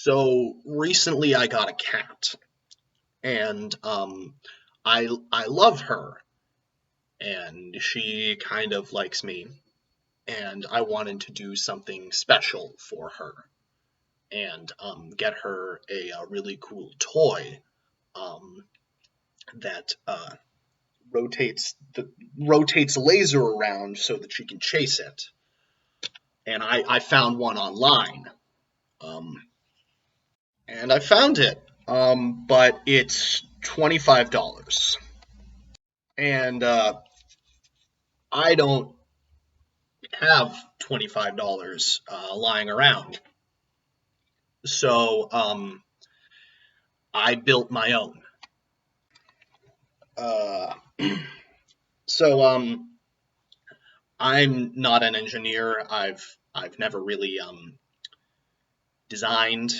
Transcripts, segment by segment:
So recently I got a cat, and I love her, and she kind of likes me, and I wanted to do something special for her, and get her a really cool toy um, that rotates laser around so that she can chase it. And I found one online, um, and I found it, but it's $25. And I don't have $25 lying around. So I built my own. Uh, so I'm not an engineer. I've never really designed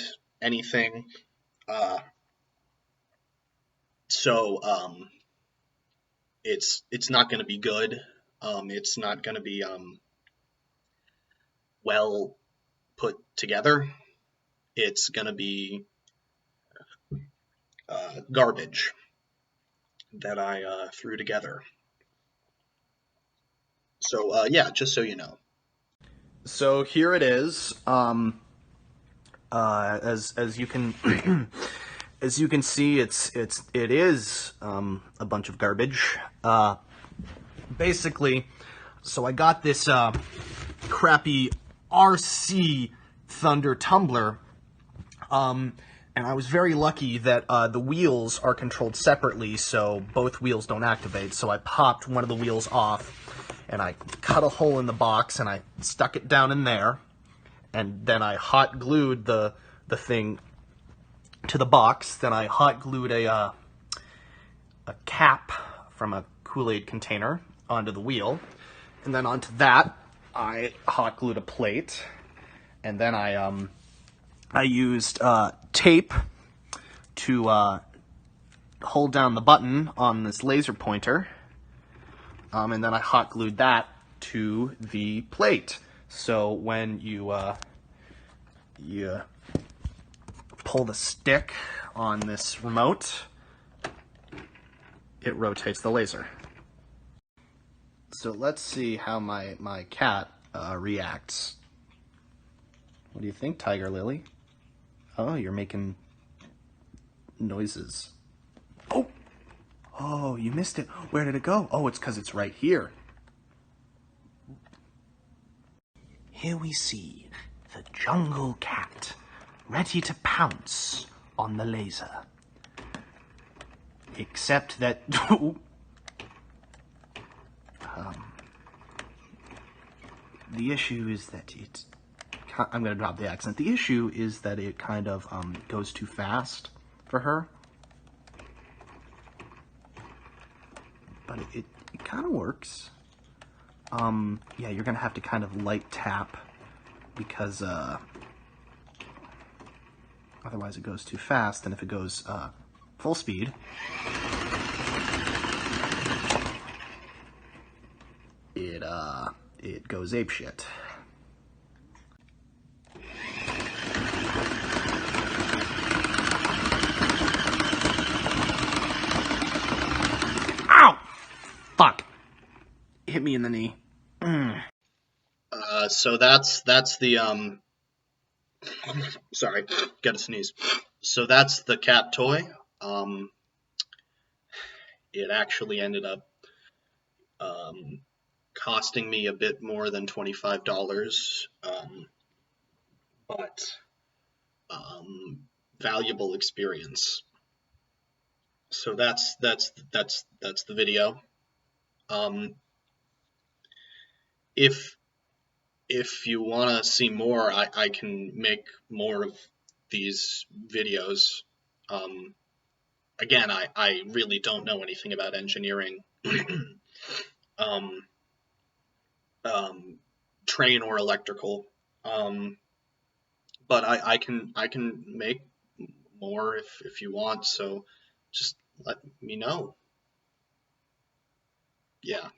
anything. Uh, so it's not going to be good. It's not going to be well put together. It's going to be garbage that I threw together. So yeah, just so you know. So here it is. As you can as you can see, it is a bunch of garbage. Basically, so I got this crappy RC Thunder tumbler. And I was very lucky that the wheels are controlled separately, so both wheels don't activate. So I popped one of the wheels off, and I cut a hole in the box, and I stuck it down in there, and then I hot glued the thing to the box. Then I hot glued a cap from a Kool-Aid container onto the wheel, and then onto that I hot glued a plate, and then I used tape to hold down the button on this laser pointer, and then I hot glued that to the plate. So when you pull the stick on this remote, it rotates the laser. So let's see how my cat reacts. What do you think, Tiger Lily? Oh, you're making noises. Oh, you missed it. Where did it go? Oh, it's because it's right here. Here we see the jungle cat, ready to pounce on the laser. Except that... the issue is that I'm going to drop the accent. The issue is that it kind of goes too fast for her. But it kind of works. Yeah, you're going to have to kind of light tap because otherwise it goes too fast. And if it goes full speed, it goes apeshit. Ow! Fuck. Hit me in the knee. So that's the sorry, got to sneeze. So that's the cat toy. It actually ended up costing me a bit more than $25, but valuable experience. So that's the video. If you want to see more, I can make more of these videos. Again, I really don't know anything about engineering, um, train or electrical, but I can make more if you want. So just let me know. Yeah.